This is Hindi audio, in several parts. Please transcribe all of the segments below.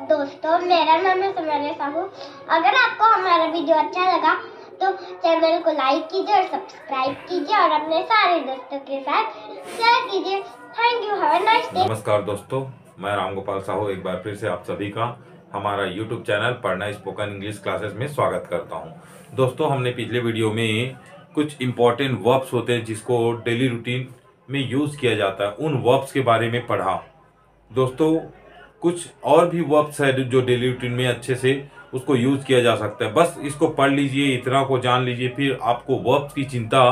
दोस्तों, मेरा नाम है सुमन साहू। अगर आपको हमारा वीडियो अच्छा लगा तो चैनल को लाइक कीजिए और सब्सक्राइब कीजिए और अपने सारे दोस्तों के साथ शेयर कीजिए। Thank you, have a nice day. नमस्कार दोस्तों, मैं रामगोपाल साहू एक बार फिर से आप सभी का हमारा यूट्यूब चैनल पढ़ना स्पोकन इंग्लिश क्लासेस में स्वागत करता हूं। दोस्तों, हमने पिछले वीडियो में कुछ इंपॉर्टेंट वर्ब्स होते हैं जिसको डेली रूटीन में यूज़ किया जाता है, उन वर्ब्स के बारे में पढ़ा। दोस्तों, कुछ और भी वर्ब्स है जो डेली रूटीन में अच्छे से उसको यूज़ किया जा सकता है। बस इसको पढ़ लीजिए, इतना को जान लीजिए, फिर आपको वर्ब्स की चिंता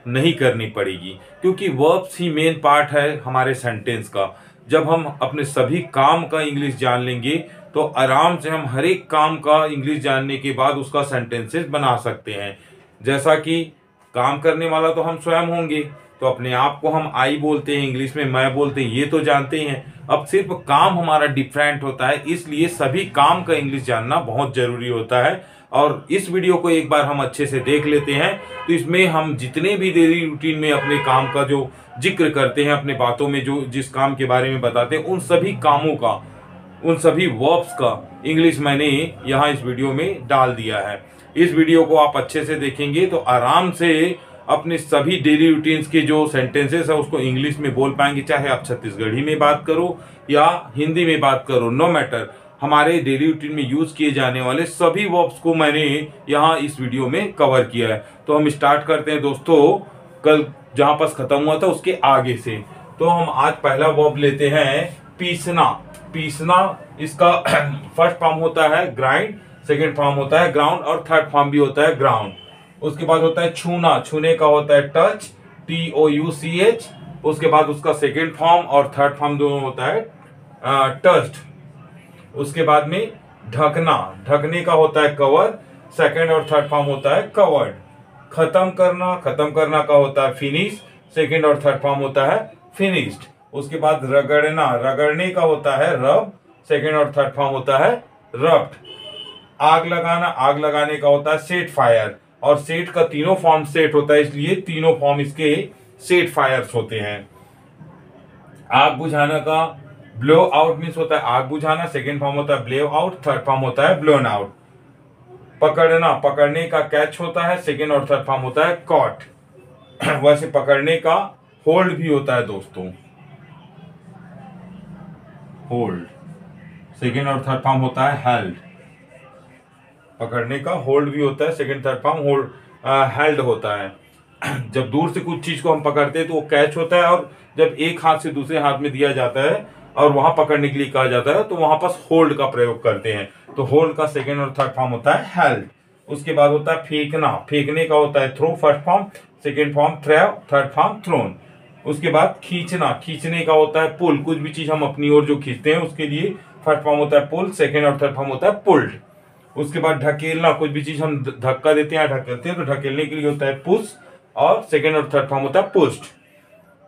नहीं करनी पड़ेगी, क्योंकि वर्ब्स ही मेन पार्ट है हमारे सेंटेंस का। जब हम अपने सभी काम का इंग्लिश जान लेंगे तो आराम से हम हर एक काम का इंग्लिश जानने के बाद उसका सेंटेंसेस बना सकते हैं। जैसा कि काम करने वाला तो हम स्वयं होंगे, तो अपने आप को हम आई बोलते हैं, इंग्लिश में मैं बोलते हैं, ये तो जानते हैं। अब सिर्फ काम हमारा डिफरेंट होता है, इसलिए सभी काम का इंग्लिश जानना बहुत जरूरी होता है। और इस वीडियो को एक बार हम अच्छे से देख लेते हैं तो इसमें हम जितने भी डेली रूटीन में अपने काम का जो जिक्र करते हैं, अपने बातों में जो जिस काम के बारे में बताते हैं, उन सभी कामों का, उन सभी वर्ब्स का इंग्लिश मैंने यहाँ इस वीडियो में डाल दिया है। इस वीडियो को आप अच्छे से देखेंगे तो आराम से अपने सभी डेली रूटीन्स के जो सेंटेंसेस है उसको इंग्लिश में बोल पाएंगे। चाहे आप छत्तीसगढ़ी में बात करो या हिंदी में बात करो, नो मैटर, हमारे डेली रूटीन में यूज किए जाने वाले सभी वर्ब्स को मैंने यहाँ इस वीडियो में कवर किया है। तो हम स्टार्ट करते हैं दोस्तों, कल जहां पर खत्म हुआ था उसके आगे से। तो हम आज पहला वर्ब लेते हैं पीसना। पीसना, इसका फर्स्ट फॉर्म होता है ग्राइंड, सेकेंड फॉर्म होता है ग्राउंड और थर्ड फॉर्म भी होता है ग्राउंड। उसके बाद होता है छूना, छूने का होता है टच, TOUCH। उसके बाद उसका सेकेंड फॉर्म और थर्ड फॉर्म दोनों होता है टच्ड। उसके बाद में ढकना, ढकने का होता है कवर, सेकेंड और थर्ड फॉर्म होता है कवर्ड। खत्म करना, खत्म करना का होता है फिनिश, सेकेंड और थर्ड फॉर्म होता है फिनिश्ड। उसके बाद रगड़ना, रगड़ने का होता है रब, सेकेंड और थर्ड फॉर्म होता है रब्ड। आग लगाना, आग लगाने का होता है सेट फायर, और सेट का तीनों फॉर्म सेट होता है, इसलिए तीनों फॉर्म इसके सेट फायर्स होते हैं। आग बुझाना का ब्लो आउट मीन्स होता है आग बुझाना, सेकेंड फॉर्म होता है ब्लो आउट, थर्ड फॉर्म होता है ब्लोन आउट। पकड़ना, पकड़ने का कैच होता है, सेकेंड और थर्ड फॉर्म होता है कॉट। वैसे पकड़ने का होल्ड भी होता है दोस्तों, होल्ड, सेकेंड और थर्ड फॉर्म होता है हेल्ड। पकड़ने का होल्ड भी होता है, second third form hold held होता है। जब दूर से कुछ चीज को हम पकड़ते हैं तो वो कैच होता है, और जब एक हाथ से दूसरे हाथ में दिया जाता है और वहां पकड़ने के लिए कहा जाता है तो वहां पर होल्ड का प्रयोग करते हैं। तो होल्ड का सेकेंड और थर्ड फॉर्म होता है हेल्ड। उसके बाद होता है फेंकना, फेंकने का होता है throw, first form, second form throw, third form thrown. उसके बाद खींचना, खींचने का होता है पुल, कुछ भी चीज हम अपनी ओर जो खींचते हैं उसके लिए फर्स्ट फॉर्म होता है पुल, सेकेंड और थर्ड फॉर्म होता है पुल्ड। उसके बाद ढकेलना, कुछ भी चीज हम धक्का देते हैं, ढकेलते हैं, तो ढकेलने के लिए होता है पुश, और सेकेंड और थर्ड फॉर्म होता है पुश्ड।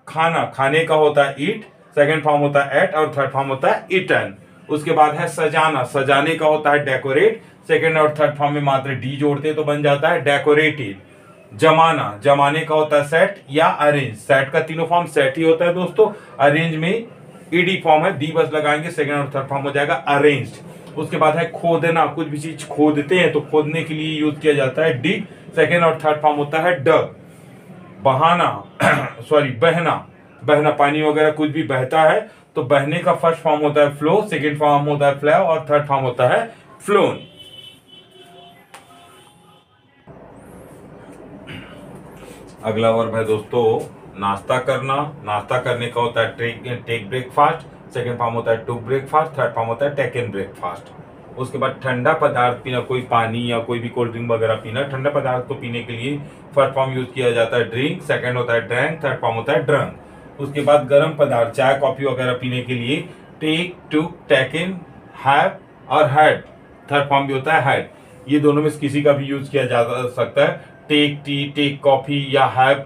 खाना, खाने का होता है ईट, सेकेंड फॉर्म होता है एट और थर्ड फॉर्म होता है ईटन। उसके बाद है सजाना, सजाने का होता है डेकोरेट, सेकेंड और थर्ड फॉर्म में मात्र डी जोड़ते तो बन जाता है डेकोरेटेड। जमाना, जमाने का होता है सेट या अरेंज, सेट का तीनों फॉर्म सेट ही होता है दोस्तों, अरेंज में ईडी फॉर्म है, डी बस लगाएंगे, सेकेंड और थर्ड फॉर्म हो जाएगा अरेंज्ड। उसके बाद है खोदना, कुछ भी चीज खोदते हैं तो खोदने के लिए यूज किया जाता है डिग, सेकेंड और थर्ड फॉर्म होता है डग। बहाना सॉरी बहना, बहना पानी वगैरह कुछ भी बहता है तो बहने का फर्स्ट फॉर्म होता है फ्लो, सेकेंड फॉर्म होता है फ्लो और थर्ड फॉर्म होता है फ्लोन। अगला वर्ब है दोस्तों नाश्ता करना, नाश्ता करने का होता है टेक ब्रेकफास्ट, सेकेंड फॉर्म होता है टू ब्रेकफास्ट, थर्ड फॉर्म होता है टेकन ब्रेकफास्ट। उसके बाद ठंडा पदार्थ पीना, कोई पानी या कोई भी कोल्ड ड्रिंक वगैरह पीना, ठंडा पदार्थ को पीने के लिए फर्स्ट फॉर्म यूज किया जाता है ड्रिंक, सेकंड होता है ड्रैंक, थर्ड फॉर्म होता है ड्रंक। उसके बाद गर्म पदार्थ चाय कॉफी वगैरह पीने के लिए टेक, टुक, टेकन, हैव और हैड, थर्ड फॉर्म भी होता है हैड। ये दोनों में किसी का भी यूज किया जा सकता है, टेक टी, टेक कॉफी या have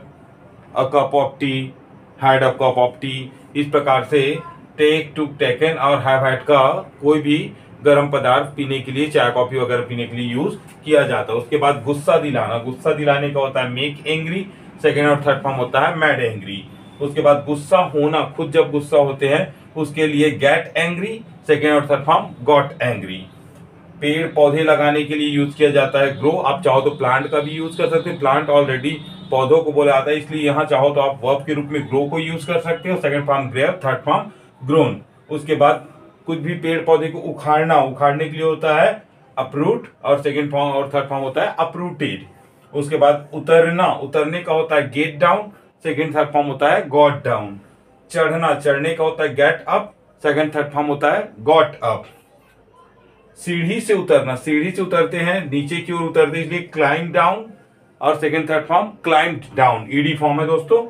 a cup of T, had a cup of T. इस प्रकार से टेक, टुक, टेकन और हैव हैड का कोई भी गर्म पदार्थ पीने के लिए, चाय कॉफी वगैरह पीने के लिए यूज किया जाता है। उसके बाद गुस्सा दिलाना, गुस्सा दिलाने का होता है मेक एंग्री, सेकेंड और थर्ड फॉर्म होता है मैड एंग्री। उसके बाद गुस्सा होना, खुद जब गुस्सा होते हैं उसके लिए गेट एंग्री, सेकेंड और थर्ड फॉर्म गॉट एंग्री। पेड़ पौधे लगाने के लिए यूज किया जाता है ग्रो। आप चाहो तो प्लांट का भी यूज कर सकते हैं, प्लांट ऑलरेडी पौधों को बोला जाता है, इसलिए यहाँ चाहो तो आप वर्ब के रूप में ग्रो को यूज कर सकते हो। Second form grave, third form grown. उसके बाद कुछ भी पेड़ पौधे को उखाड़ना, उखाड़ने के लिए होता है अपरूट, और सेकंड फॉर्म और थर्ड फॉर्म होता है अपरूटेड। उसके बाद उतरना, उतरने का होता है get down, second third form होता है गॉट डाउन। चढ़ना, चढ़ने का होता है get up, second third form होता है गॉट अप। सीढ़ी से उतरना, सीढ़ी से उतरते हैं नीचे की ओर उतरते हैं, इसलिए क्लाइंब डाउन, और second third form climb down, ED form है दोस्तों।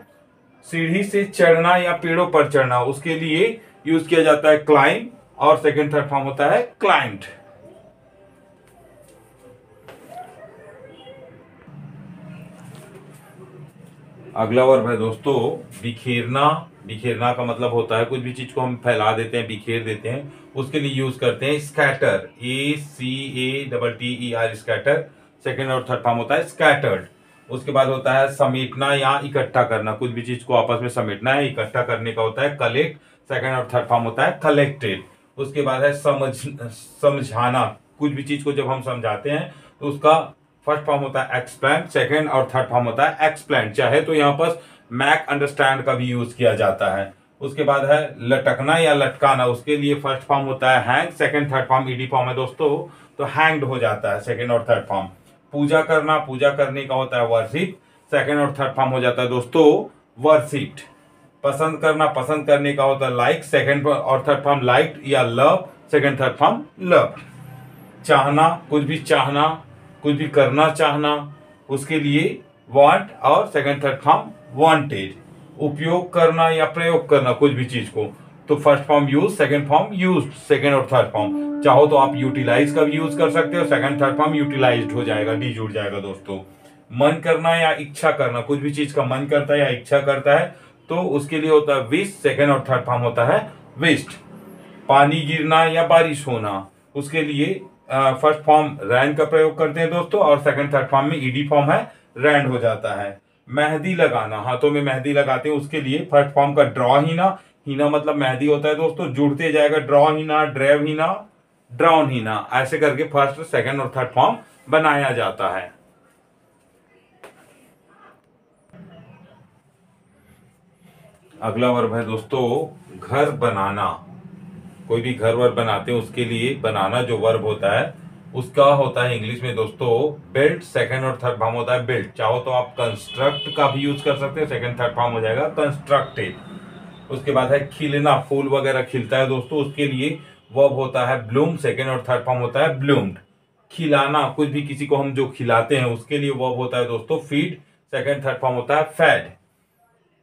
सीढ़ी से चढ़ना या पेड़ों पर चढ़ना, उसके लिए यूज किया जाता है क्लाइंब, और सेकंड थर्ड फॉर्म होता है क्लाइंब्ड। अगला वर्ब है दोस्तों बिखेरना। बिखेरना का मतलब होता है कुछ भी चीज को हम फैला देते हैं, बिखेर देते हैं, उसके लिए यूज करते हैं स्कैटर, ACATTER, स्कैटर। सेकंड और थर्ड फॉर्म होता है स्कैटर्ड। उसके बाद होता है समेटना या इकट्ठा करना, कुछ भी चीज को आपस में समेटना है, इकट्ठा करने का होता है कलेक्ट, सेकंड और थर्ड फॉर्म होता है कलेक्टेड। उसके बाद है समझाना, कुछ भी चीज को जब हम समझाते हैं तो उसका फर्स्ट फॉर्म होता है एक्सप्लेन, सेकंड और थर्ड फॉर्म होता है एक्सप्लेन। चाहे तो यहाँ पर मैक अंडरस्टैंड का भी यूज किया जाता है। उसके बाद है लटकना या लटकाना, उसके लिए फर्स्ट फॉर्म होता है hang, second third form ED form है दोस्तों, तो हैंग्ड हो जाता है सेकंड और थर्ड फॉर्म। पूजा करना, पूजा करने का होता है वर्शिप, सेकंड और थर्ड फॉर्म हो जाता है दोस्तों वर्शिप्ड। पसंद करना, पसंद करने का होता है लाइक, सेकंड और थर्ड फॉर्म लाइक्ड या love, second third form loved. चाहना, कुछ भी चाहना, कुछ भी करना चाहना, उसके लिए वांट और सेकंड थर्ड फॉर्म वांटेड। उपयोग करना या प्रयोग करना कुछ भी चीज को, तो first form use, second form used, second और थर्ड फॉर्म। चाहो तो आप यूटिलाइज का भी यूज कर सकते हो, सेकंड थर्ड फॉर्म यूटिलाइज्ड हो जाएगा, डी जुड़ जाएगा दोस्तों। मन करना या इच्छा करना, कुछ भी चीज का मन करता है या इच्छा करता है तो उसके लिए होता है विश, सेकंड और थर्ड फॉर्म होता है विश्ड। पानी गिरना या बारिश होना, उसके लिए फर्स्ट फॉर्म रैन का प्रयोग करते हैं दोस्तों, और सेकंड थर्ड फॉर्म में ईडी फॉर्म है रैंड हो जाता है। मेहंदी लगाना, हाथों में मेहंदी लगाते हैं, उसके लिए फर्स्ट फॉर्म का ड्रॉ हीना, हीना मतलब मेहंदी होता है दोस्तों, जुड़ते जाएगा ड्रॉ हीना, ड्रेव हीना, ड्राउन हीना, ऐसे करके फर्स्ट, सेकंड और थर्ड फॉर्म बनाया जाता है। अगला वर्ब है दोस्तों घर बनाना। कोई भी घर वर बनाते हैं उसके लिए बनाना जो वर्ब होता है उसका होता है इंग्लिश में दोस्तों बिल्ट, सेकंड और थर्ड फॉर्म होता है बिल्ट। चाहो तो आप कंस्ट्रक्ट का भी यूज कर सकते हैं, सेकंड थर्ड फॉर्म हो जाएगा कंस्ट्रक्टेड। उसके बाद है खिलना, फूल वगैरह खिलता है दोस्तों, उसके लिए वर्ब होता है ब्लूम, सेकंड और थर्ड फॉर्म होता है ब्लूम्ड। खिलाना, कुछ भी किसी को हम जो खिलाते हैं उसके लिए वर्ब होता है दोस्तों फीड, सेकंड थर्ड फॉर्म होता है फेड।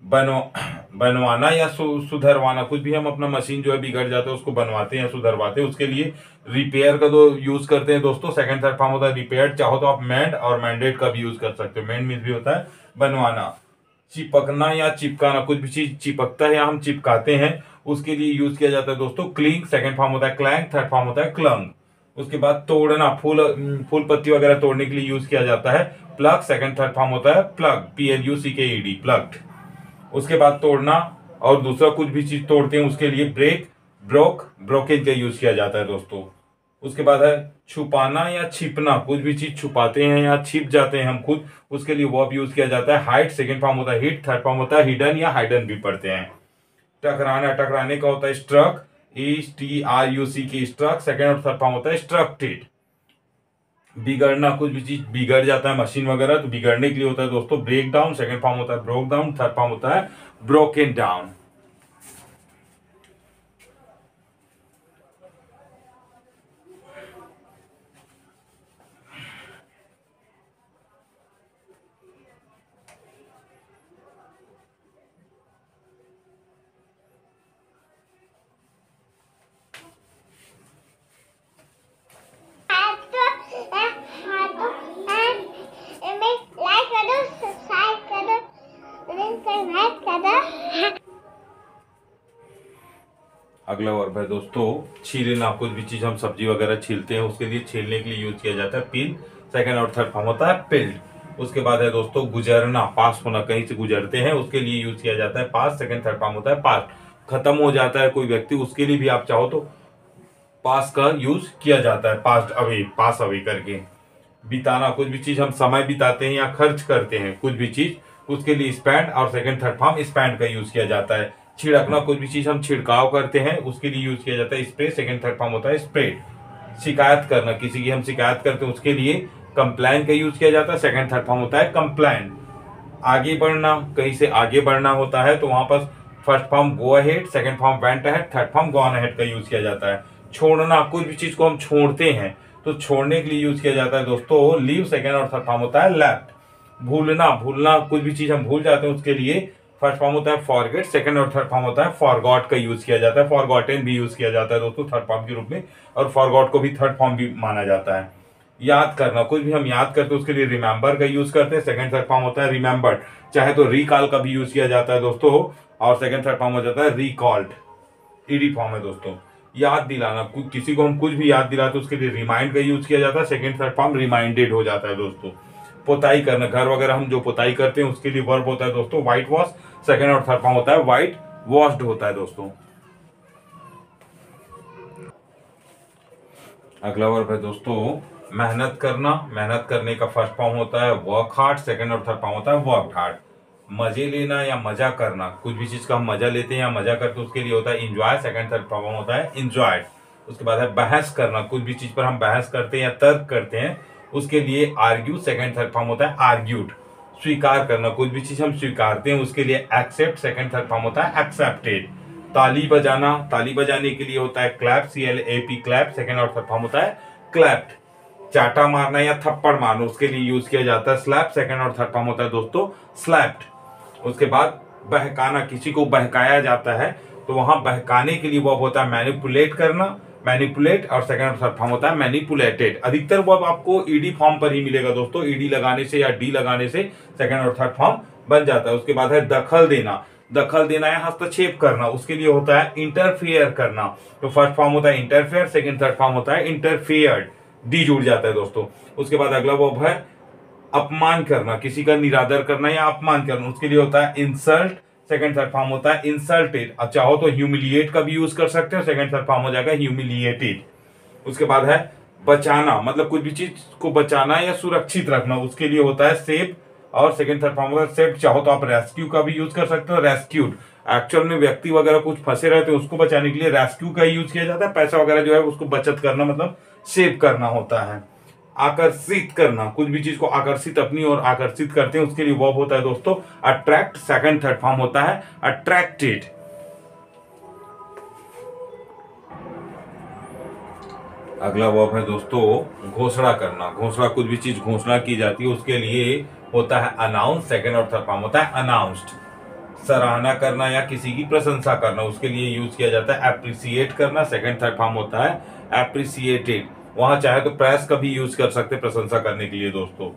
बनवाना या सुधरवाना, कुछ भी हम अपना मशीन जो है बिगड़ जाता है उसको बनवाते हैं, सुधरवाते हैं, उसके लिए रिपेयर का दो यूज करते हैं दोस्तों, सेकंड थर्ड फॉर्म होता है रिपेयर। चाहो तो आप मेंड और मैंडेट का भी यूज कर सकते हो, मेंड मीन्स भी होता है बनवाना। चिपकना या चिपकाना, कुछ भी चीज चिपकता है या हम चिपकाते हैं उसके लिए यूज किया जाता है दोस्तों क्लिंग, सेकंड फॉर्म होता है क्लैंग, थर्ड फॉर्म होता है क्लंग। उसके बाद तोड़ना, फूल पत्ती वगैरह तोड़ने के लिए यूज किया जाता है प्लग, सेकंड थर्ड फॉर्म होता है प्लग, PLUCKED प्लग्ड। उसके बाद तोड़ना और दूसरा कुछ भी चीज तोड़ते हैं उसके लिए ब्रेक, ब्रोक, ब्रोकेज का यूज किया जाता है दोस्तों। उसके बाद है छुपाना या छिपना, कुछ भी चीज छुपाते हैं या छिप जाते हैं हम खुद, उसके लिए वर्ब यूज किया जाता है हाइड, सेकंड फॉर्म होता है हिट, थर्ड फॉर्म होता है हिडन या हाइडन भी पढ़ते हैं। टकराना, टकराने का होता है स्ट्रक, STRUCK स्ट्रक, सेकंड और थर्ड फॉर्म होता है स्ट्रक्टेड। बिगड़ना, कुछ भी चीज बिगड़ जाता है मशीन वगैरह तो बिगड़ने के लिए होता है दोस्तों ब्रेक डाउन, सेकंड फॉर्म होता है ब्रोक डाउन, थर्ड फॉर्म होता है ब्रोकन डाउन। अगला वर्ब है दोस्तों छीलना, कुछ भी चीज हम सब्जी वगैरह छीलते हैं उसके लिए छीलने के लिए यूज किया जाता है पील, सेकंड और थर्ड फॉर्म होता है पिल्ड। उसके बाद है दोस्तों गुजरना, पास होना, कहीं से गुजरते हैं उसके लिए यूज किया जाता है पास, सेकंड थर्ड फॉर्म होता है पास्ट। खत्म हो जाता है कोई व्यक्ति उसके लिए भी आप चाहो तो पास का यूज किया जाता है, पास्ट अवे, पास अवे करके। बिताना, कुछ भी चीज हम समय बिताते हैं या खर्च करते हैं कुछ भी चीज, उसके लिए स्पेंड, और सेकंड थर्ड फॉर्म स्पेंड का यूज किया जाता है। छिड़कना, कुछ भी चीज हम छिड़काव करते हैं उसके लिए यूज किया जाता है स्प्रे, सेकंड थर्ड फॉर्म होता है स्प्रेड। शिकायत करना, किसी की हम शिकायत करते हैं उसके लिए कंप्लेन का यूज किया जाता है, सेकंड थर्ड फॉर्म होता है कंप्लेन। आगे बढ़ना, कहीं से आगे बढ़ना होता है तो वहां पर first form go ahead, second form went ahead, third form gone ahead का यूज किया जाता है। छोड़ना, कुछ भी चीज को हम छोड़ते हैं तो छोड़ने के लिए यूज किया जाता है दोस्तों लीव, सेकंड और थर्ड फॉर्म होता है लेफ्ट। भूलना, भूलना, कुछ भी चीज हम भूल जाते हैं उसके लिए फर्स्ट फॉर्म होता है फॉरगेट, सेकंड और थर्ड फॉर्म होता है फॉरगॉट का यूज किया जाता है। फॉरगॉटन भी यूज किया जाता है दोस्तों थर्ड फॉर्म के रूप में, और फॉरगॉट को भी थर्ड फॉर्म भी माना जाता है। याद करना, कुछ भी हम याद करते हैं उसके लिए रिमेंबर का यूज करते हैं, सेकंड थर्ड फॉर्म होता है रिमेंबर्ड। चाहे तो रिकॉल का भी यूज किया जाता है दोस्तों, और सेकंड थर्ड फॉर्म हो जाता है रिकॉल्ड, ईडी फॉर्म है दोस्तों। याद दिलाना, किसी को हम कुछ भी याद दिलाते उसके लिए रिमाइंड का यूज किया जाता है, सेकंड थर्ड फॉर्म रिमाइंडेड हो जाता है दोस्तों। पोताई करना, घर वगैरह हम जो पोताई करते हैं उसके लिए वर्ब होता है दोस्तों व्हाइट वॉश, सेकंड और थर्ड फॉर्म होता है व्हाइट वॉश्ड होता है दोस्तों। अगला वर्ब है दोस्तों मेहनत करना। मेहनत करने का फर्स्ट फॉर्म होता है वर्क हार्ड, सेकंड और थर्ड फॉर्म होता है वर्क हार्ड। मजे लेना या मजा करना, कुछ भी चीज का हम मजा लेते हैं या मजा करते हैं उसके लिए होता है इंजॉय, सेकंड थर्ड फॉर्म होता है इंजॉयड। उसके बाद है बहस करना, कुछ भी चीज पर हम बहस करते हैं या तर्क करते हैं उसके लिए आर्ग्यू, सेकंड थर्ड फॉर्म होता है आर्ग्यूड। स्वीकार करना, कुछ भी चीज हम स्वीकारते हैं उसके लिए एक्सेप्ट, सेकंड थर्ड फॉर्म होता है एक्सेप्टेड। ताली बजाना, ताली बजाने के लिए होता है क्लैप, CLAP क्लैप, सेकंड और थर्ड फॉर्म होता है क्लैप्ड। चाटा मारना या थप्पड़ मारना उसके लिए यूज किया जाता है स्लैप, सेकंड और थर्ड फॉर्म होता है दोस्तों स्लैप्ड। उसके बाद बहकाना, किसी को बहकाया जाता है तो वहां बहकाने के लिए वर्ब होता है मैनिपुलेट करना, मैनिपुलेट, और सेकंड और थर्ड फॉर्म होता है मैनिपुलेटेड। अधिकतर वर्ब आपको ईडी फॉर्म पर ही मिलेगा दोस्तों, ईडी लगाने से या डी लगाने से सेकंड और थर्ड फॉर्म बन जाता है। उसके बाद है दखल देना, दखल देना या हस्तक्षेप करना उसके लिए होता है इंटरफेयर करना, तो फर्स्ट फॉर्म होता है इंटरफेयर, सेकंड थर्ड फॉर्म होता है इंटरफेयर्ड, डी जुड़ जाता है दोस्तों। उसके बाद अगला वर्ब है अपमान करना, किसी का निरादर करना या अपमान करना उसके लिए होता है इंसल्ट, सेकंड थर्ड फॉर्म होता है इंसल्टेड। अब चाहो तो ह्यूमिलिएट का भी यूज कर सकते हो, सेकंड थर्ड फॉर्म हो जाएगा ह्यूमिलिएटेड। उसके बाद है बचाना, मतलब कुछ भी चीज को बचाना या सुरक्षित रखना उसके लिए होता है सेव, और सेकंड थर्ड फॉर्म होता है सेव। चाहो तो आप रेस्क्यू का भी यूज कर सकते हो, रेस्क्यूड। एक्चुअल में व्यक्ति वगैरह कुछ फंसे रहते हैं उसको बचाने के लिए रेस्क्यू का यूज किया जाता है। पैसा वगैरह जो है उसको बचत करना मतलब सेव करना होता है। आकर्षित करना, कुछ भी चीज को आकर्षित अपनी ओर आकर्षित करते हैं उसके लिए वर्ब होता है दोस्तों अट्रैक्ट, सेकंड थर्ड फॉर्म होता है अट्रैक्टेड। अगला वर्ब है दोस्तों घोषणा करना। घोषणा, कुछ भी चीज घोषणा की जाती है उसके लिए होता है अनाउंस, सेकंड और थर्ड फॉर्म होता है अनाउंस्ड। सराहना करना या किसी की प्रशंसा करना उसके लिए यूज किया जाता है एप्रिसिएट करना, सेकंड थर्ड फॉर्म होता है एप्रिसिएटेड। वहां चाहे तो प्रेस का भी यूज कर सकते हैं प्रशंसा करने के लिए दोस्तों।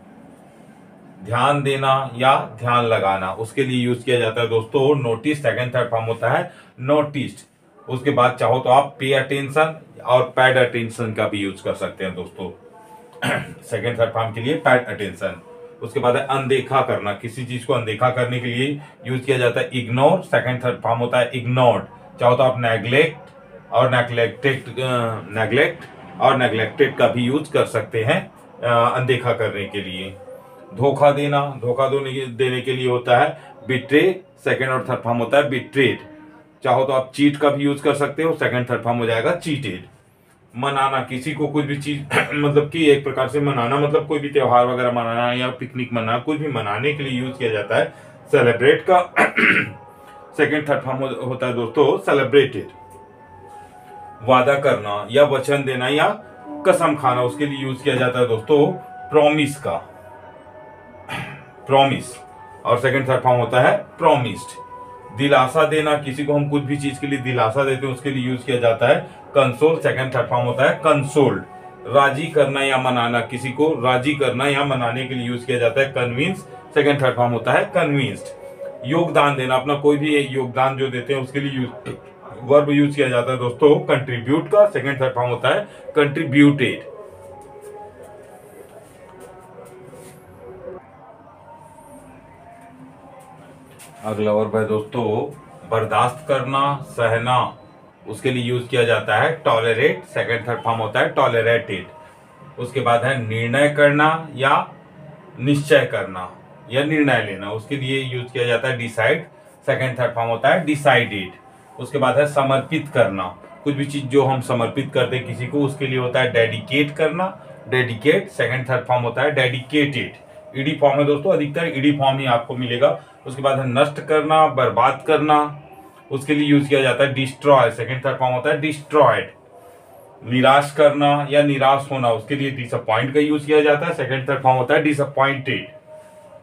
ध्यान देना या ध्यान लगाना उसके लिए यूज किया जाता है दोस्तों नोटिस, सेकंड थर्ड फॉर्म होता है नोटिस्ड। उसके बाद चाहो तो आप पे अटेंशन और पैड अटेंशन का भी यूज कर सकते हैं दोस्तों सेकंड थर्ड फॉर्म के लिए पैड अटेंशन। उसके बाद है अनदेखा करना, किसी चीज को अनदेखा करने के लिए यूज किया जाता है इग्नोर, सेकंड थर्ड फॉर्म होता है इग्नोर्ड। चाहो तो आप नेग्लेक्ट और नेग्लेक्टेड का भी यूज कर सकते हैं अनदेखा करने के लिए। धोखा देना, धोखा देने के लिए होता है बिट्रे, सेकंड और थर्ड फॉर्म होता है बिट्रेड। चाहो तो आप चीट का भी यूज कर सकते हो, सेकंड थर्ड फॉर्म हो जाएगा चीटेड। मनाना, किसी को कुछ भी चीज मतलब कि एक प्रकार से मनाना मतलब कोई भी त्योहार वगैरह मनाना या पिकनिक मनाना, कुछ भी मनाने के लिए यूज किया जाता है सेलिब्रेट का सेकंड थर्ड फॉर्म होता है दोस्तों सेलिब्रेटेड। वादा करना या वचन देना या कसम खाना उसके लिए यूज किया जाता है दोस्तों प्रॉमिस का, प्रॉमिस, और सेकंड थर्ड फॉर्म होता है प्रॉमिस्ड। दिलासा देना, किसी को हम कुछ भी चीज के लिए दिलासा देते हैं उसके लिए यूज किया जाता है कंसोल, सेकंड थर्ड फॉर्म होता है कंसोल्ड। राजी करना या मनाना, किसी को राजी करना या मनाने के लिए यूज किया जाता है कन्विंस, सेकंड थर्ड फॉर्म होता है कन्विंस्ड। योगदान देना, अपना कोई भी योगदान जो देते हैं उसके लिए वर्ब यूज किया जाता है दोस्तों कंट्रीब्यूट का, सेकंड थर्ड फॉर्म होता है कंट्रीब्यूटेड। अगला वर्ब है दोस्तों बर्दाश्त करना, सहना, उसके लिए यूज किया जाता है टॉलरेट, सेकंड थर्ड फॉर्म होता है टॉलरेटेड। उसके बाद है निर्णय करना या निश्चय करना या निर्णय लेना, उसके लिए यूज किया जाता है डिसाइड, सेकंड थर्ड फॉर्म होता है डिसाइडेड। उसके बाद है समर्पित करना, कुछ भी चीज जो हम समर्पित करते हैं किसी को, उसके लिए होता है डेडिकेट करना, डेडिकेट, सेकंड थर्ड फॉर्म होता है डेडिकेटेड। ईडी फॉर्म है दोस्तों, अधिकतर ईडी फॉर्म ही आपको मिलेगा। उसके बाद है नष्ट करना, बर्बाद करना, उसके लिए यूज किया जाता है डिस्ट्रॉय, सेकंड थर्ड फॉर्म होता है डिस्ट्रॉयड। निराश करना या निराश होना, उसके लिए डिसअपॉइंट का यूज किया जाता है, सेकंड थर्ड फॉर्म होता है डिसअपॉइंटेड।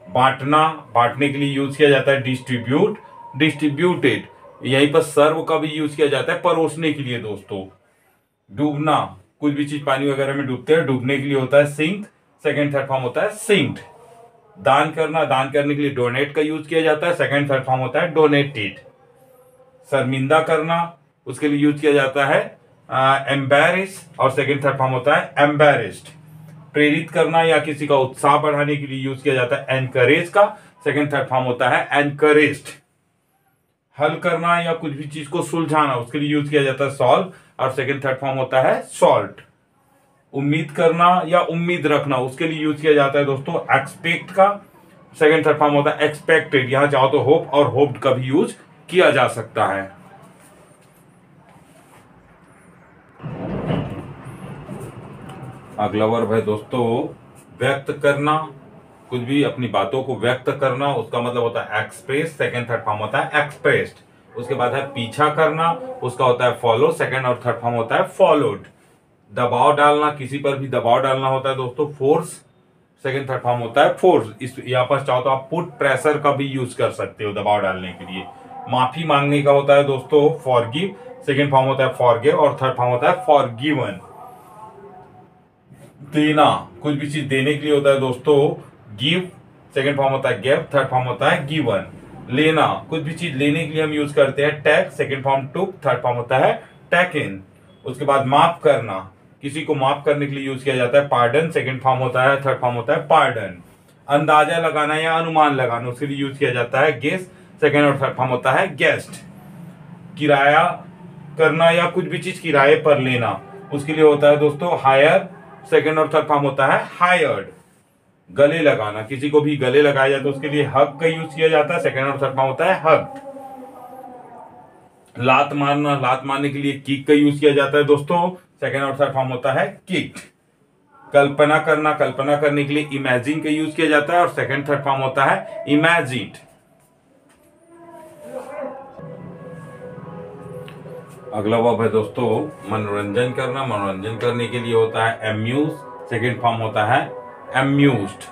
बांटना, बांटने के लिए यूज किया जाता है डिस्ट्रीब्यूट, डिस्ट्रीब्यूटेड। यहीं पर सर्व का भी यूज किया जाता है परोसने के लिए दोस्तों। डूबना, कुछ भी चीज पानी वगैरह में डूबते हैं, डूबने के लिए होता है सिंक, सेकंड थर्ड फॉर्म होता है सिंक्ड। दान करना, दान करने के लिए डोनेट का यूज किया जाता है, सेकंड थर्ड फॉर्म होता है डोनेटेड। शर्मिंदा करना, उसके लिए यूज किया जाता है एम्बैरेस और सेकंड थर्ड फॉर्म होता है एम्बैरेस्ड। प्रेरित करना या किसी का उत्साह बढ़ाने के लिए यूज किया जाता है एनकरेज का, सेकंड थर्ड फॉर्म होता है एनकरेज्ड। हल करना या कुछ भी चीज को सुलझाना, उसके लिए यूज किया जाता है सॉल्व और सेकंड थर्ड फॉर्म होता है सॉल्ट। उम्मीद करना या उम्मीद रखना, उसके लिए यूज किया जाता है दोस्तों एक्सपेक्ट का, सेकंड थर्ड फॉर्म होता है एक्सपेक्टेड। यहां चाहो तो होप और होप्ड का भी यूज किया जा सकता है। अगला वर्ब है दोस्तों व्यक्त करना, कुछ भी अपनी बातों को व्यक्त करना, उसका मतलब होता है एक्सप्रेस, सेकंड थर्ड फॉर्म होता है एक्सप्रेस्ड। उसके बाद है पीछा करना, उसका होता है फॉलो, सेकंड और थर्ड फॉर्म होता है फॉलोड। दबाव डालना, किसी पर भी दबाव डालना होता है दोस्तों फोर्स, सेकंड थर्ड फॉर्म होता है फोर्स। इस यहाँ पर चाहो तो आप पुट प्रेशर का भी यूज कर सकते हो दबाव डालने के लिए। माफी मांगने का होता है दोस्तों फॉरगिव, सेकंड फॉर्म होता है फॉरगिव और थर्ड फॉर्म होता है फॉरगिवन। देना, कुछ भी चीज देने के लिए होता है दोस्तों गिव, सेकंड फॉर्म होता है गिव, थर्ड फॉर्म होता है गिवन। लेना, कुछ भी चीज लेने के लिए हम यूज करते हैं टेक, सेकंड फॉर्म टुक, थर्ड फॉर्म होता है टेकन। उसके बाद माफ करना, किसी को माफ करने के लिए यूज किया जाता है पार्डन, सेकंड फॉर्म होता है, थर्ड फॉर्म होता है पार्डन। अंदाजा लगाना या अनुमान लगाना, उसके लिए यूज किया जाता है गेस, सेकंड और थर्ड फॉर्म होता है गेस्ट। किराया करना या कुछ भी चीज किराए पर लेना, उसके लिए होता है दोस्तों हायर, सेकंड और थर्ड फॉर्म होता है हायर्ड। गले लगाना, किसी को भी गले लगाया जाए तो उसके लिए हग का यूज किया जाता है, सेकंड और थर्ड फॉर्म होता है हग। लात मारना, लात मारने के लिए किक का यूज किया जाता है दोस्तों, सेकंड और थर्ड फॉर्म होता है किक्ड। कल्पना करना, कल्पना करने के लिए इमेजिन का यूज किया जाता है और सेकंड थर्ड फॉर्म होता है इमेजिन्ड। अगला वर्ब है दोस्तों मनोरंजन करना, मनोरंजन करने के लिए होता है एम्यूज, सेकंड फॉर्म होता है एम्यूज्ड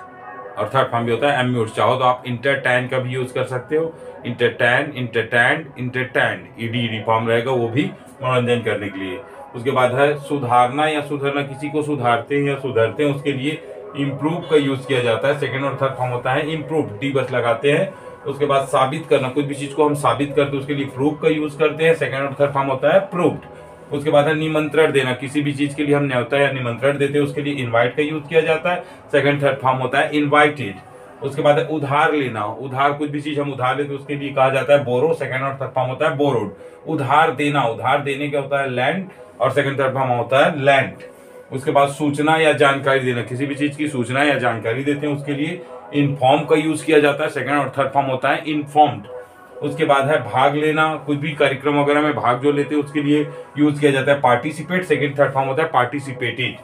और थर्ड फॉर्म भी होता है एम्यूज्ड। चाहो तो आप इंटरटेन का भी यूज कर सकते हो, entertain, entertained, entertained, ED form रहेगा वो भी मनोरंजन करने के लिए। उसके बाद है सुधारना या सुधरना, किसी को सुधारते हैं या सुधरते हैं उसके लिए इम्प्रूव का यूज किया जाता है, सेकंड और थर्ड फॉर्म होता है इम्प्रूव, डी बस लगाते हैं। उसके बाद साबित करना, कुछ भी चीज को हम साबित करते हैं उसके लिए प्रूव का यूज करते हैं, सेकंड और थर्ड फॉर्म होता है प्रूव्ड। उसके बाद है निमंत्रण देना, किसी भी चीज के लिए हम न्योता या निमंत्रण देते हैं उसके लिए इनवाइट का यूज किया जाता है, सेकंड थर्ड फॉर्म होता है इनवाइटेड। उसके बाद है उधार लेना, उधार कुछ भी चीज हम उधार लेते हैं उसके लिए कहा जाता है बोरो, सेकंड और थर्ड फॉर्म होता है बोरोड। उधार देना, उधार देने का होता है लैंड और सेकंड थर्ड फॉर्म होता है लैंड। उसके बाद सूचना या जानकारी देना, किसी भी चीज की सूचना या जानकारी देते हैं उसके लिए इन्फॉर्म का यूज किया जाता है, सेकंड और थर्ड फॉर्म होता है इन्फॉर्म्ड। उसके बाद है भाग लेना, कुछ भी कार्यक्रम वगैरह में भाग जो लेते हैं उसके लिए यूज किया जाता है पार्टिसिपेट, सेकंड थर्ड फॉर्म होता है पार्टिसिपेटेड।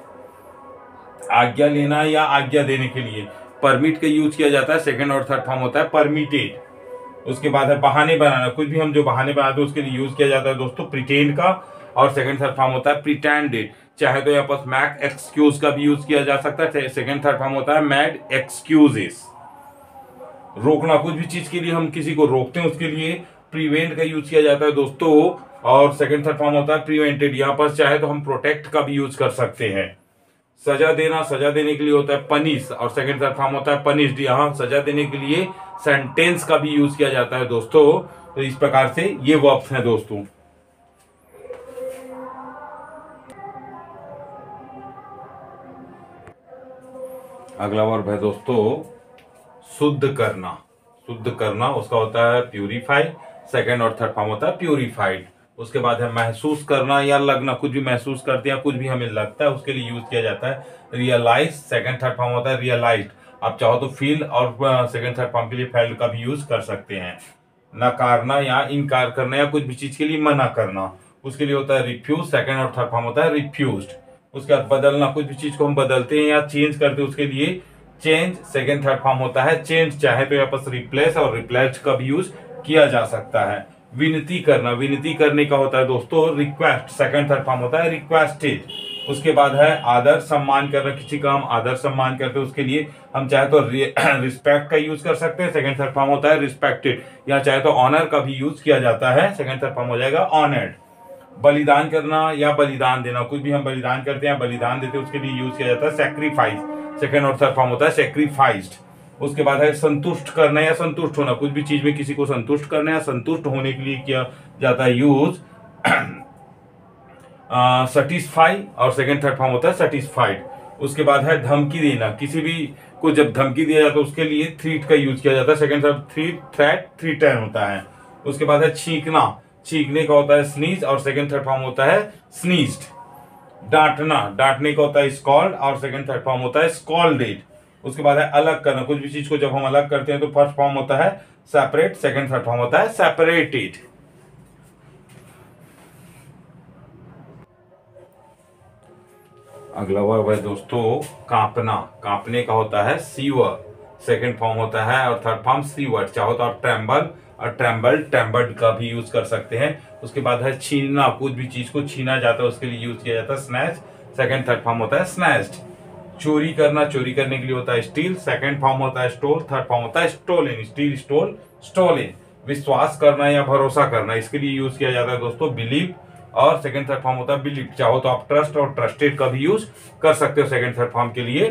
आज्ञा लेना या आज्ञा देने के लिए परमिट का यूज किया जाता है, सेकंड और थर्ड फॉर्म होता है परमिटेड। उसके बाद है बहाने बनाना, कुछ भी हम जो बहाने बनाते हैं उसके लिए यूज किया जाता है दोस्तों प्रिटेंड का और सेकंड थर्ड फॉर्म होता है प्रिटेंडेड। चाहे तो यहाँ पर मैक एक्सक्यूज का भी यूज किया जा सकता है, सेकंड थर्ड फॉर्म होता है मैड एक्सक्यूजेस। रोकना, कुछ भी चीज के लिए हम किसी को रोकते हैं उसके लिए प्रिवेंट का यूज किया जाता है दोस्तों और सेकंड थर्ड फॉर्म होता है प्रिवेंटेड। यहाँ पर चाहे तो हम प्रोटेक्ट का भी यूज कर सकते हैं। सजा देना, सजा देने के लिए होता है पनिश और सेकंड थर्ड फॉर्म होता है पनिश्ड। यहाँ सजा देने के लिए सेंटेंस का भी यूज किया जाता है दोस्तों। तो इस प्रकार से ये वर्ब्स हैं दोस्तों। अगला वर्ब है दोस्तों शुद्ध करना, शुद्ध करना उसका होता है प्यूरिफाई, सेकंड और थर्ड फॉर्म होता है प्यूरिफाइड। उसके बाद है महसूस करना या लगना, कुछ भी महसूस करते हैं, कुछ भी हमें लगता है, उसके लिए यूज किया जाता है रियलाइज। सेकंड थर्ड फॉर्म होता है रियलाइज्ड। आप चाहो तो फील और सेकंड थर्ड फॉर्म के लिए फेल्ड का भी यूज कर सकते हैं। नकारना या इनकार करना या कुछ भी चीज के लिए मना करना, उसके लिए होता है रिफ्यूज। सेकंड और थर्ड फॉर्म होता है रिफ्यूज्ड। उसके बाद बदलना, कुछ भी चीज को हम बदलते हैं या चेंज करते हैं, उसके लिए चेंज। सेकंड थर्ड फॉर्म होता है चेंज। चाहे तो यहाँ पर रिप्लेस और रिप्लेस्ड का भी यूज किया जा सकता है। विनती करना, विनती करने का होता है दोस्तों रिक्वेस्ट। सेकंड थर्ड फॉर्म होता है रिक्वेस्टेड। उसके बाद है आदर सम्मान करना, किसी का हम आदर सम्मान करते हैं, उसके लिए हम चाहे तो रिस्पेक्ट का यूज कर सकते हैं। सेकंड थर्ड फॉर्म होता है रिस्पेक्टेड। या चाहे तो ऑनर का भी यूज किया जाता है। सेकंड थर्ड फॉर्म हो जाएगा ऑनर्ड। बलिदान करना या बलिदान देना, कुछ भी हम बलिदान करते हैं, बलिदान देते हैं, उसके लिए यूज किया जाता है सैक्रिफाइस। सेकंड और थर्ड फॉर्म होता है सैक्रिफाइस्ड। उसके बाद है संतुष्ट करना या संतुष्ट होना, कुछ भी चीज में किसी को संतुष्ट करना या संतुष्ट होने के लिए किया जाता है यूज सेटिस्फाई। और सेकंड थर्ड फॉर्म होता है सेटिस्फाइड। उसके बाद है धमकी देना, किसी भी को जब धमकी दिया जाता है उसके लिए थ्रीट का यूज किया जाता है। सेकंड थर्ड थ्रेट, थ्रीटन होता है। उसके बाद है छींकना, छींकने का होता है स्नीज और सेकंड थर्ड फॉर्म होता है स्नीज्ड। डांटना, डांटने का होता है स्कॉल्ड और सेकंड थर्ड फॉर्म होता है स्कॉल्डेड। उसके बाद है अलग करना, कुछ भी चीज को जब हम अलग करते हैं तो फर्स्ट फॉर्म होता है सेपरेट। सेकंड थर्ड फॉर्म होता है सेपरेटेड। अगला वर्ब है दोस्तों कांपना, कांपने का होता है सीवर। सेकंड फॉर्म होता है और थर्ड फॉर्म सीवर। चाहो तो आप ट्रेम्बल और ट्रेम्बल, ट्रेम्बल्ड का भी यूज कर सकते हैं। उसके बाद है छीनना, कुछ भी चीज को छीना जाता है उसके लिए यूज किया जाता है स्नैच। सेकंड थर्ड फॉर्म होता है स्नैच्ड। चोरी करना, चोरी करने के लिए होता है स्टील। सेकंड फॉर्म होता है स्टोल। थर्ड फॉर्म होता है स्टोलन। Steel, stall, stolen. विश्वास करना या भरोसा करना, इसके लिए यूज किया जाता है दोस्तों बिलीव और सेकंड थर्ड फॉर्म होता है बिलीव। चाहो तो आप ट्रस्ट और ट्रस्टेड का भी यूज कर सकते हो सेकंड थर्ड फॉर्म के लिए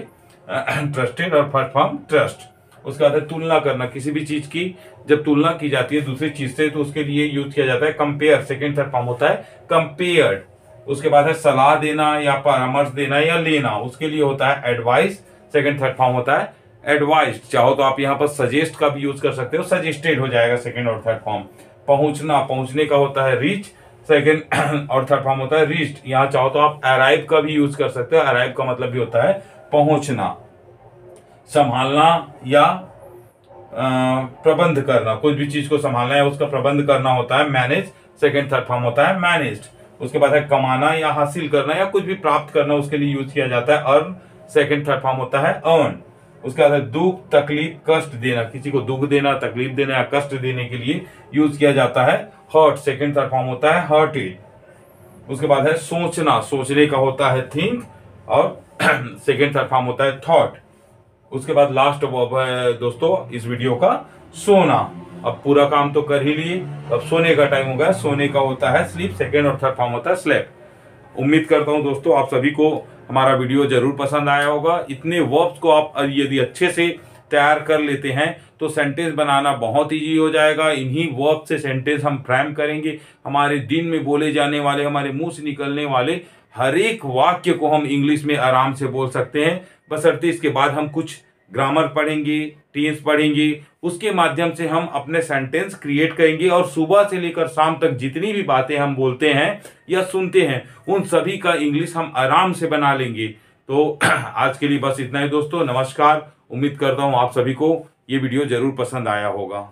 ट्रस्टेड और फर्स्ट फॉर्म ट्रस्ट। उसके बाद है तुलना करना, किसी भी चीज की जब तुलना की जाती है दूसरी चीज से तो उसके लिए यूज किया जाता है कंपेयर। सेकंड थर्ड फॉर्म होता है कंपेयर्ड। उसके बाद है सलाह देना या परामर्श देना या लेना, उसके लिए होता है एडवाइस। सेकंड थर्ड फॉर्म होता है एडवाइस्ड। चाहो तो आप यहाँ पर सजेस्ट का भी यूज कर सकते हो, सजेस्टेड हो जाएगा सेकंड और थर्ड फॉर्म। पहुंचना, पहुंचने का होता है रीच। सेकंड और थर्ड फॉर्म होता है रीच्ड। यहाँ चाहो तो आप अराइव का भी यूज कर सकते हो। अराइव का मतलब भी होता है पहुंचना। संभालना या प्रबंध करना, कुछ भी चीज को संभालना या उसका प्रबंध करना होता है मैनेज। सेकंड थर्ड फॉर्म होता है मैनेज्ड। उसके बाद है कमाना या हासिल करना या कुछ भी प्राप्त करना, उसके लिए यूज किया जाता है अर्न। सेकंड थर्ड फॉर्म होता है अर्न। उसके बाद है दुख, तकलीफ, कष्ट देना, किसी को दुख देना, तकलीफ देना या कष्ट देने के लिए यूज किया जाता है हर्ट। सेकंड थर्ड फॉर्म होता है हर्टेड। उसके बाद है सोचना, सोचने का होता है थिंक और सेकंड थर्ड फॉर्म होता है थॉट। उसके बाद लास्ट वर्ब है दोस्तों इस वीडियो का सोना। अब पूरा काम तो कर ही लिए, अब सोने का टाइम हो गया। सोने का होता है स्लीप। सेकंड और थर्ड फॉर्म होता है स्लेप। उम्मीद करता हूं दोस्तों आप सभी को हमारा वीडियो जरूर पसंद आया होगा। इतने वर्ब्स को आप यदि अच्छे से तैयार कर लेते हैं तो सेंटेंस बनाना बहुत इजी हो जाएगा। इन्हीं वर्ब से सेंटेंस हम फ्रेम करेंगे। हमारे दिन में बोले जाने वाले, हमारे मुंह से निकलने वाले हर एक वाक्य को हम इंग्लिश में आराम से बोल सकते हैं, बशर्ते इसके बाद हम कुछ ग्रामर पढ़ेंगे, टेंस पढ़ेंगे, उसके माध्यम से हम अपने सेंटेंस क्रिएट करेंगे और सुबह से लेकर शाम तक जितनी भी बातें हम बोलते हैं या सुनते हैं उन सभी का इंग्लिश हम आराम से बना लेंगे। तो आज के लिए बस इतना ही दोस्तों, नमस्कार। उम्मीद करता हूं आप सभी को ये वीडियो जरूर पसंद आया होगा।